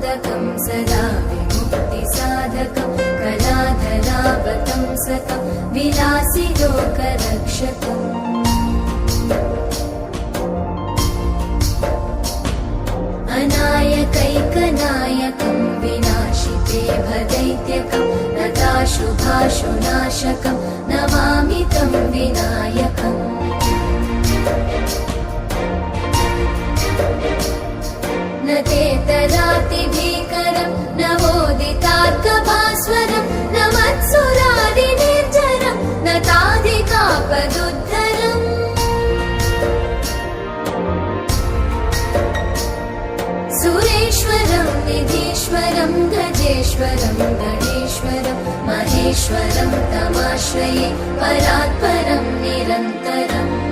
मोदकं सदा विमुक्तिसाधकं कलाधरावतंसकं विलासि लोकरक्षकम् अनायकैकनायकं विनाशिते भदैत्यकं नताशुभाशुनाशकं नमामि तं विनायकम् न तेतरातिभीकरं नवोदितार्कभास्वरं न मत्सुरादिनिर्झरं न ताधिकापदुद्धरम् सुरेश्वरं निधीश्वरं गजेश्वरं गणेश्वरं महेश्वरं तमाश्रये परात्परं निरन्तरम्